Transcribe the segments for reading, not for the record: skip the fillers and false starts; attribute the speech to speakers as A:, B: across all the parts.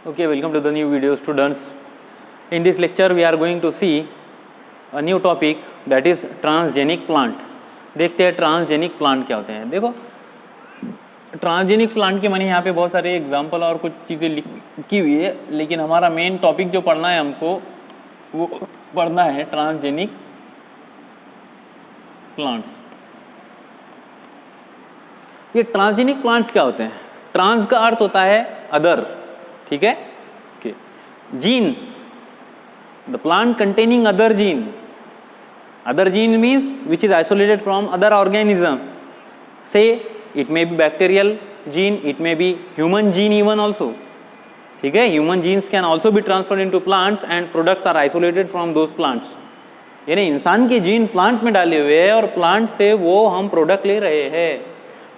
A: Okay, welcome to the new video, students. In this lecture we are going to see a new topic, that is transgenic plant. देखते हैं transgenic plant क्या होते हैं। देखो transgenic plant के मैंने यहाँ पे बहुत सारे एग्जांपल और कुछ चीज़ें लिखी हुई है, लेकिन हमारा मेन टॉपिक जो पढ़ना है हमको वो पढ़ना है ट्रांसजेनिक प्लांट्स। ये ट्रांसजेनिक प्लांट्स क्या होते हैं? ट्रांस का अर्थ होता है अदर, ठीक है, gene, the plant containing other gene. Other gene means which is isolated from other organism. Say it may be bacterial gene, it may be human gene even also. ठीक है, human genes can also be transferred into plants and products are isolated from those plants. यानी इंसान के gene plant में डाले हुए हैं और प्लांट से वो हम प्रोडक्ट ले रहे हैं।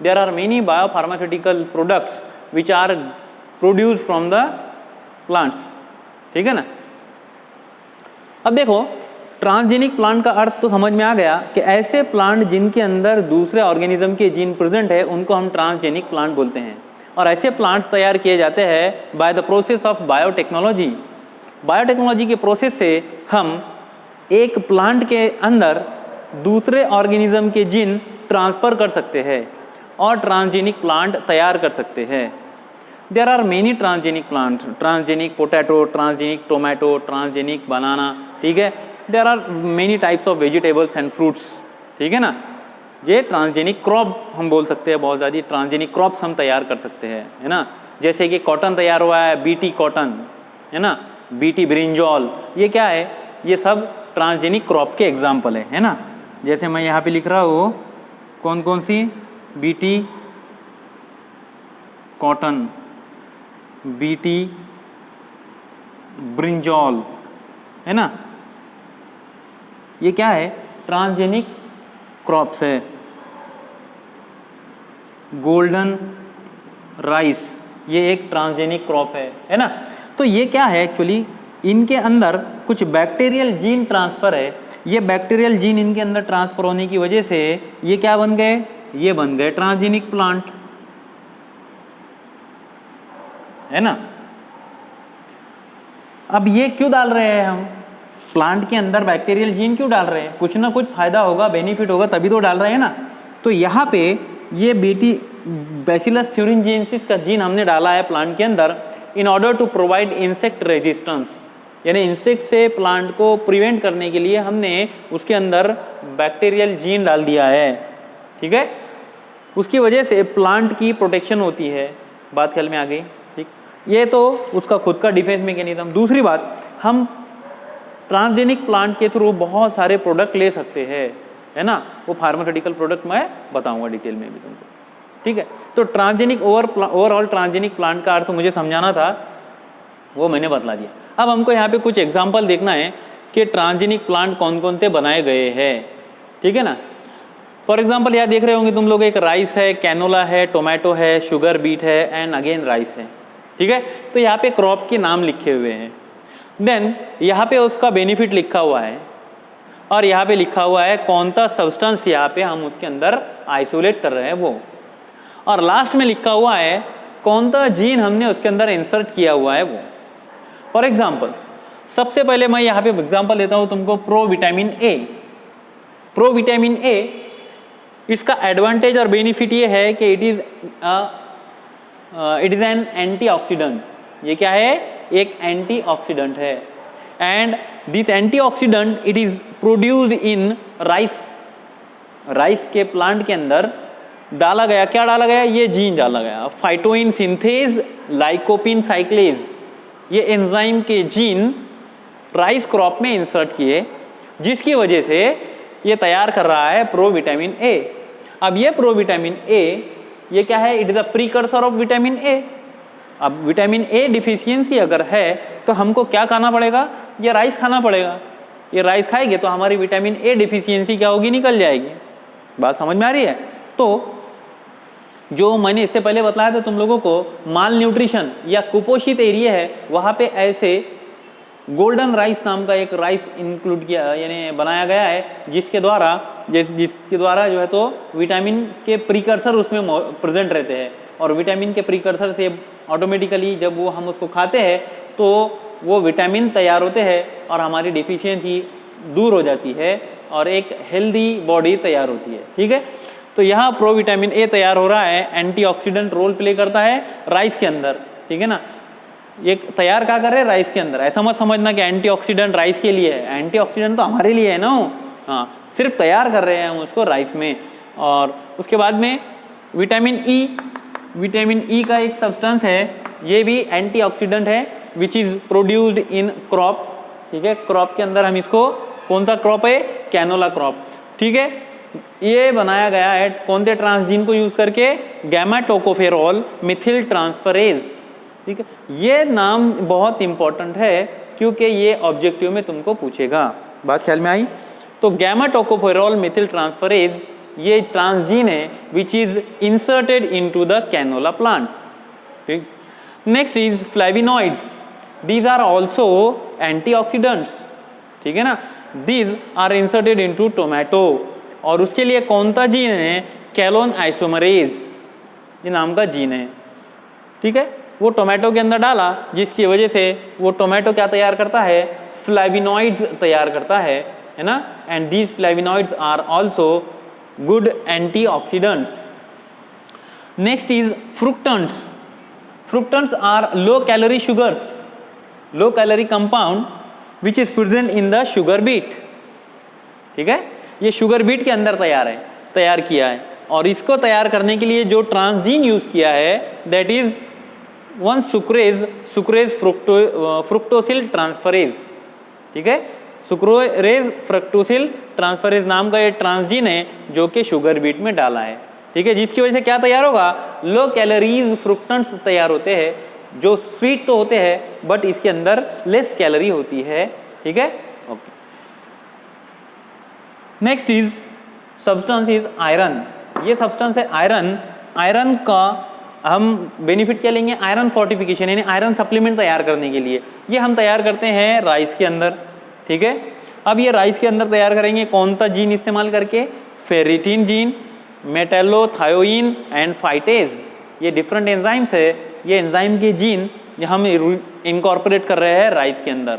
A: There are many biopharmaceutical products which are produced from the plants. ठीक है ना। अब देखो ट्रांसजेनिक प्लांट का अर्थ तो समझ में आ गया कि ऐसे प्लांट जिनके अंदर दूसरे ऑर्गेनिज्म के जीन प्रेजेंट है उनको हम ट्रांसजेनिक प्लांट बोलते हैं। और ऐसे प्लांट्स तैयार किए जाते हैं by the process of biotechnology. Biotechnology के प्रोसेस से हम एक प्लांट के अंदर दूसरे ऑर्गेनिज्म के जीन ट्रांसफर कर सकते हैं और ट्रांसजेनिक प्लांट तैयार कर सकते हैं। There are many transgenic plants, transgenic potato, transgenic tomato, transgenic banana, ठीक है। There are many types of vegetables and fruits, ठीक है ना। ये ट्रांसजेनिक क्रॉप हम बोल सकते हैं, बहुत ज़्यादा ट्रांसजेनिक क्रॉप्स हम तैयार कर सकते हैं, है ना। जैसे कि कॉटन तैयार हुआ है, बीटी कॉटन, है ना, बीटी ब्रिंजॉल, ये क्या है? ये सब ट्रांसजेनिक क्रॉप के एग्जाम्पल है ना। जैसे मैं यहाँ पे लिख रहा हूँ कौन कौन सी, बीटी कॉटन, बीटी ब्रिंजॉल, है ना, ये क्या है? ट्रांसजेनिक क्रॉप्स है। गोल्डन राइस, ये एक ट्रांसजेनिक क्रॉप है ना। तो ये क्या है एक्चुअली? इनके अंदर कुछ बैक्टीरियल जीन ट्रांसफर है। ये बैक्टीरियल जीन इनके अंदर ट्रांसफर होने की वजह से ये क्या बन गए? ये बन गए ट्रांसजेनिक प्लांट, है ना। अब ये क्यों डाल रहे हैं हम प्लांट के अंदर? बैक्टीरियल जीन क्यों डाल रहे हैं? कुछ ना कुछ फायदा होगा, बेनिफिट होगा, तभी तो डाल रहे हैं ना। तो यहाँ पे ये बीटी बैसिलस थ्यूरिंजिएंसिस का जीन हमने डाला है प्लांट के अंदर in order to provide insect resistance, यानी इंसेक्ट से प्लांट को प्रिवेंट करने के लिए हमने उसके अंदर बैक्टीरियल जीन डाल दिया है, ठीक है। उसकी वजह से प्लांट की प्रोटेक्शन होती है। बात ख्याल में आ गई, ठीक। ये तो उसका खुद का डिफेंस मैकेनिज्म। दूसरी बात, हम ट्रांसजेनिक प्लांट के थ्रू बहुत सारे प्रोडक्ट ले सकते हैं, है ना। वो फार्मास्यूटिकल प्रोडक्ट मैं बताऊंगा डिटेल में भी तुमको, ठीक है। तो ट्रांसजेनिक ओवरऑल ट्रांसजेनिक प्लांट का अर्थ मुझे समझाना था, वो मैंने बतला दिया। अब हमको यहाँ पे कुछ एग्जांपल देखना है कि ट्रांसजेनिक प्लांट कौन कौन से बनाए गए हैं, ठीक है ना। फॉर एग्जाम्पल यहाँ देख रहे होंगे तुम लोग, एक राइस है, कैनोला है, टोमेटो है, शुगर बीट है एंड अगेन राइस है, ठीक है। तो यहाँ पे क्रॉप के नाम लिखे हुए हैं, देन यहाँ पे उसका बेनिफिट लिखा हुआ है और यहाँ पे लिखा हुआ है कौन सा सब्सटेंस यहाँ पे हम उसके अंदर आइसोलेट कर रहे हैं वो, और लास्ट में लिखा हुआ है कौन सा जीन हमने उसके अंदर इंसर्ट किया हुआ है वो। फॉर एग्जाम्पल सबसे पहले मैं यहाँ पे एग्जाम्पल देता हूँ तुमको, pro vitamin A. Pro vitamin A, इसका एडवांटेज और बेनिफिट ये है कि इट इज एन एंटीऑक्सीडेंट। ये क्या है? एक एंटीऑक्सीडेंट है। And this antioxidant it is produced in rice. Rice के प्लांट के अंदर डाला गया, क्या डाला गया? ये जीन डाला गया, फाइटोइन सिंथेज लाइकोपिन साइक्लेज। ये एंजाइम के जीन राइस क्रॉप में इंसर्ट किए, जिसकी वजह से ये तैयार कर रहा है प्रो विटामिन ए। अब ये प्रो विटामिन ए ये क्या है? It is a precursor of vitamin A. अब विटामिन ए डिफिशियंसी अगर है तो हमको क्या खाना पड़ेगा? ये राइस खाना पड़ेगा। ये राइस खाएंगे तो हमारी विटामिन ए डिफिशियंसी क्या होगी? निकल जाएगी। बात समझ में आ रही है? तो जो मैंने इससे पहले बताया था तुम लोगों को, माल न्यूट्रिशन या कुपोषित एरिया है, वहाँ पे ऐसे गोल्डन राइस नाम का एक राइस इंक्लूड किया यानी बनाया गया है, जिसके द्वारा जो है तो विटामिन के प्रीकर्सर उसमें प्रेजेंट रहते हैं, और विटामिन के प्रीकर्सर से ऑटोमेटिकली जब वो हम उसको खाते हैं तो वो विटामिन तैयार होते हैं और हमारी डिफिशियंसी दूर हो जाती है और एक हेल्दी बॉडी तैयार होती है। ठीक है, तो यहाँ प्रोविटामिन ए तैयार हो रहा है, एंटीऑक्सीडेंट रोल प्ले करता है राइस के अंदर। ठीक है ना, ये तैयार क्या कर रहे हैं राइस के अंदर। ऐसा मत समझना कि एंटीऑक्सीडेंट राइस के लिए है, एंटीऑक्सीडेंट तो हमारे लिए है ना। हाँ, सिर्फ तैयार कर रहे हैं हम उसको राइस में। और उसके बाद में विटामिन ई का एक सब्सटेंस है, ये भी एंटीऑक्सीडेंट है, which is produced in crop. ठीक है, क्रॉप के अंदर हम इसको, कौन सा क्रॉप है, कैनोला क्रॉप। ठीक है, ये बनाया गया है कौन से ट्रांसजीन को यूज करके, गैमा टोकोफेरॉल मिथिल ट्रांसफरेज। ठीक है, ये नाम बहुत इंपॉर्टेंट है क्योंकि ये ऑब्जेक्टिव में तुमको पूछेगा। बात ख्याल में आई? तो गैमा टोकोफेरॉल मिथिल ट्रांसफरेज ये ट्रांसजीन है which is inserted into the canola plant. ठीक, next is flavonoids, these are also antioxidants. ठीक है ना, these are inserted into tomato, और उसके लिए कौन सा जीन है, कैलोन आइसोमरेज ये नाम का जीन है। ठीक है, वो टोमेटो के अंदर डाला, जिसकी वजह से वो टोमेटो क्या तैयार करता है, फ्लेविनॉइड्स तैयार करता है ना, and these flavonoids are also good antioxidants. Next is fructans. Fructans are low calorie sugars, low calorie compound which is present in the sugar beet. ठीक है, ये शुगर बीट के अंदर तैयार किया है, और इसको तैयार करने के लिए जो ट्रांसजीन यूज किया है that is one sucrase fructosyl transferase. ठीक है, सुक्रोरेज फ्रक्टोसिल ट्रांसफरेज नाम का ये ट्रांसजीन है जो कि शुगर बीट में डाला है। ठीक है, जिसकी वजह से क्या तैयार होगा, लो कैलोरीज फ्रुक्टेंट्स तैयार होते हैं, जो स्वीट तो होते हैं बट इसके अंदर लेस कैलोरी होती है। ठीक है, okay. Next is substance is iron. ये सब्सटेंस है आयरन। आयरन का हम बेनिफिट क्या लेंगे, आयरन फोर्टिफिकेशन यानी आयरन सप्लीमेंट तैयार करने के लिए ये हम तैयार करते हैं राइस के अंदर। ठीक है, अब ये राइस के अंदर तैयार करेंगे कौन सा जीन इस्तेमाल करके, फेरिटिन जीन, मेटेलोथायोइन एंड फाइटेज। ये डिफरेंट एंजाइम्स है, ये एंजाइम के जीन हम इनकॉर्पोरेट कर रहे हैं राइस के अंदर।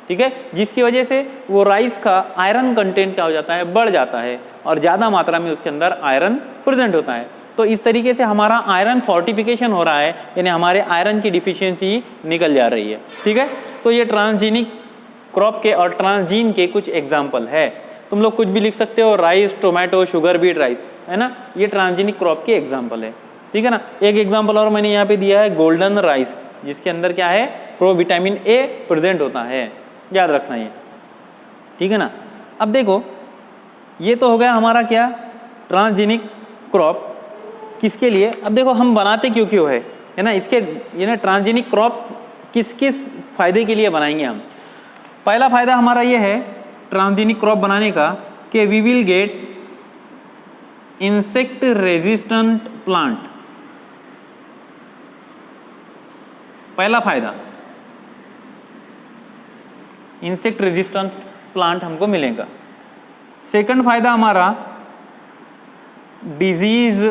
A: ठीक है, जिसकी वजह से वो राइस का आयरन कंटेंट क्या हो जाता है, बढ़ जाता है, और ज़्यादा मात्रा में उसके अंदर आयरन प्रेजेंट होता है। तो इस तरीके से हमारा आयरन फोर्टिफिकेशन हो रहा है, यानी हमारे आयरन की डिफिशियंसी निकल जा रही है। ठीक है, तो ये ट्रांसजीनिक क्रॉप के और ट्रांसजीन के कुछ एग्जाम्पल है। तुम लोग कुछ भी लिख सकते हो, rice, tomato, sugar beet rice, है ना, ये ट्रांसजीनिक क्रॉप के एग्जाम्पल है। ठीक है ना, एक एग्जाम्पल और मैंने यहाँ पे दिया है गोल्डन राइस, जिसके अंदर क्या है, प्रोविटामिन ए प्रेजेंट होता है, याद रखना ये। ठीक है ना, अब देखो ये तो हो गया हमारा क्या, ट्रांसजीनिक क्रॉप किसके लिए। अब देखो हम बनाते क्यों क्यों है ना, इसके ये ना ट्रांसजीनिक क्रॉप किस किस फायदे के लिए बनाएंगे हम। पहला फायदा हमारा ये है ट्रांसजीनिक क्रॉप बनाने का कि we will get insect resistant plant. पहला फायदा इंसेक्ट रेजिस्टेंट प्लांट हमको मिलेगा। सेकंड फायदा हमारा डिजीज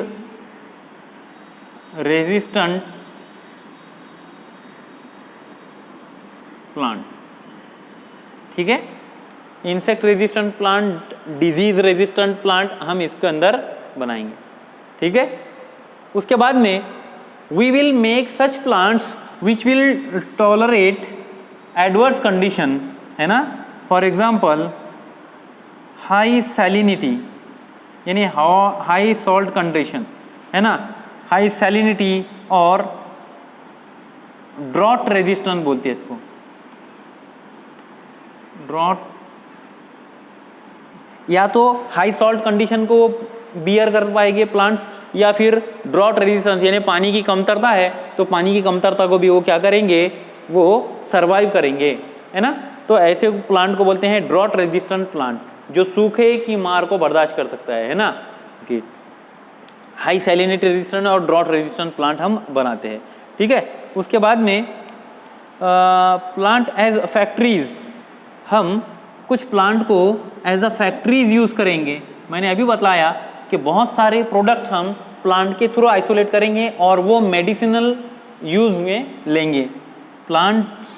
A: रेजिस्टेंट प्लांट। ठीक है, insect resistant plant, disease resistant plant हम इसके अंदर बनाएंगे। ठीक है, उसके बाद में we will make such plants which will tolerate adverse condition, है ना, फॉर एग्जाम्पल हाई सैलिनिटी यानी हाई सॉल्ट कंडीशन, है ना, हाई सैलिनिटी, और ड्रॉट रेजिस्टेंट बोलते हैं इसको, ड्रॉट, या तो हाई सॉल्ट कंडीशन को बियर कर पाएंगे प्लांट्स, या फिर ड्रॉट रेजिस्टेंस यानी पानी की कमतरता है तो पानी की कमतरता को भी वो क्या करेंगे, वो सरवाइव करेंगे, है ना। तो ऐसे प्लांट को बोलते हैं ड्रॉट रेजिस्टेंट प्लांट, जो सूखे की मार को बर्दाश्त कर सकता है ना। कि हाई सैलिनिटी रेजिस्टेंट और ड्रॉट रेजिस्टेंट प्लांट हम बनाते हैं। ठीक है, उसके बाद में प्लांट एज फैक्ट्रीज, हम कुछ प्लांट को एज अ फैक्ट्रीज यूज़ करेंगे। मैंने अभी बतलाया कि बहुत सारे प्रोडक्ट हम प्लांट के थ्रू आइसोलेट करेंगे और वो मेडिसिनल यूज में लेंगे। Plants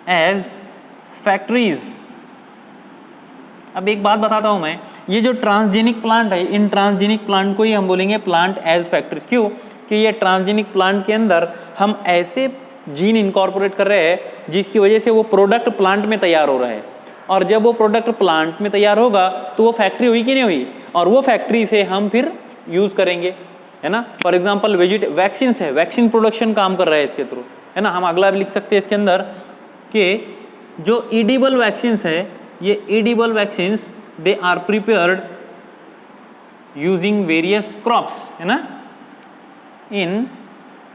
A: as factories. अब एक बात बताता हूं मैं, ये जो ट्रांसजेनिक प्लांट है, इन ट्रांसजेनिक प्लांट को ही हम बोलेंगे प्लांट एज फैक्ट्रीज। क्यों? कि ये ट्रांसजेनिक प्लांट के अंदर हम ऐसे जीन इनकॉर्पोरेट कर रहे हैं जिसकी वजह से वो प्रोडक्ट प्लांट में तैयार हो रहा है, और जब वो प्रोडक्ट प्लांट में तैयार होगा तो वो फैक्ट्री हुई कि नहीं हुई, और वो फैक्ट्री से हम फिर यूज करेंगे, है ना। फॉर एग्जांपल वैक्सीन है, वैक्सीन प्रोडक्शन काम कर रहा है इसके थ्रू, है ना। हम अगला भी लिख सकते हैं इसके अंदर कि जो एडिबल वैक्सीन है, ये edible vaccine they are prepared using various crops, है ना, इन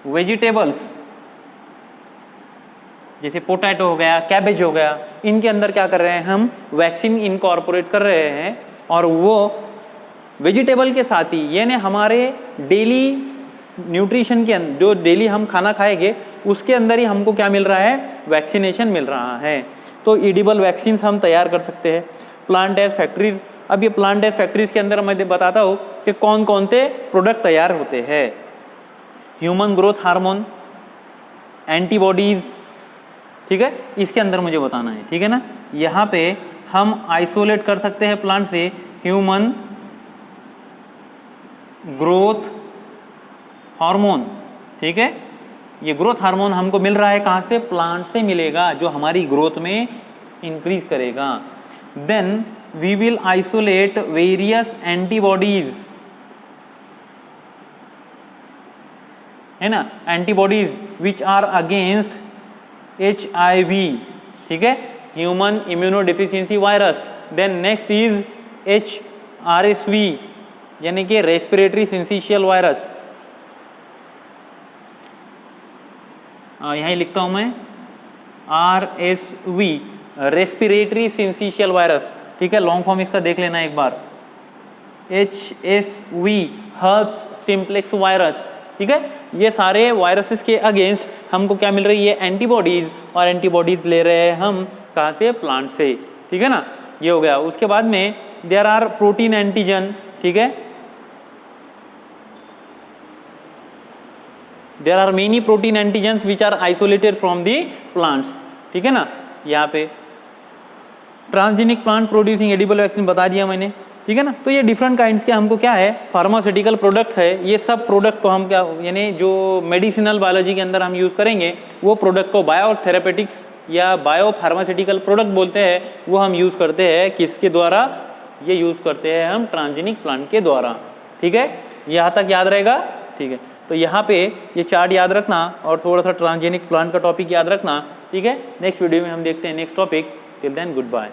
A: वेजिटेबल्स, जैसे पोटैटो हो गया, कैबेज हो गया, इनके अंदर क्या कर रहे हैं हम, वैक्सीन इनकॉर्पोरेट कर रहे हैं, और वो वेजिटेबल के साथ ही, यानी हमारे डेली न्यूट्रिशन के अंदर, जो डेली हम खाना खाएंगे उसके अंदर ही हमको क्या मिल रहा है, वैक्सीनेशन मिल रहा है। तो एडिबल वैक्सीन हम तैयार कर सकते हैं प्लांट एज फैक्ट्रीज। अब ये प्लांट एज फैक्ट्रीज के अंदर मैं बताता हूँ कि कौन कौन से प्रोडक्ट तैयार होते हैं। ह्यूमन ग्रोथ हार्मोन, एंटीबॉडीज, ठीक है, इसके अंदर मुझे बताना है, ठीक है ना। यहाँ पे हम आइसोलेट कर सकते हैं प्लांट से ह्यूमन ग्रोथ हार्मोन, ठीक है। ये ग्रोथ हार्मोन हमको मिल रहा है कहाँ से, प्लांट से मिलेगा, जो हमारी ग्रोथ में इंक्रीज करेगा। Then we will isolate various antibodies, है ना, antibodies which are against HIV, ठीक है, human immunodeficiency virus. Then next is HRSV, यानी कि रेस्पिरेटरी सिंसिशियल वायरस। यहीं लिखता हूं मैं RSV, रेस्पिरेटरी सिंसिशियल वायरस, ठीक है, लॉन्ग फॉर्म इसका देख लेना एक बार। HSV, हर्ब्स सिम्प्लेक्स वायरस, ठीक है। ये सारे वायरसेस के अगेंस्ट हमको क्या मिल रही है, एंटीबॉडीज, और एंटीबॉडीज ले रहे हैं हम कहाँ से, प्लांट से, ठीक है ना। ये हो गया। उसके बाद में देयर आर प्रोटीन एंटीजन, ठीक है, there are many protein antigens which are isolated from the plants, ठीक है ना। यहाँ पे transgenic plant producing edible vaccine बता दिया मैंने, ठीक है ना। तो ये डिफरेंट काइंड्स के हमको क्या है, फार्मास्यूटिकल प्रोडक्ट्स है। ये सब प्रोडक्ट को हम क्या, यानी जो मेडिसिनल बायोलॉजी के अंदर हम यूज़ करेंगे वो प्रोडक्ट को बायोथेरेपेटिक्स या बायो फार्मास्यूटिकल प्रोडक्ट बोलते हैं। वो हम यूज़ करते हैं किसके द्वारा, ये यूज़ करते हैं हम ट्रांसजेनिक प्लांट के द्वारा, ठीक है। यहाँ तक याद रहेगा, ठीक है। तो यहाँ पे ये चार्ट याद रखना और थोड़ा सा ट्रांसजेनिक प्लांट का टॉपिक याद रखना, ठीक है। नेक्स्ट वीडियो में हम देखते हैं next topic. Till then good bye.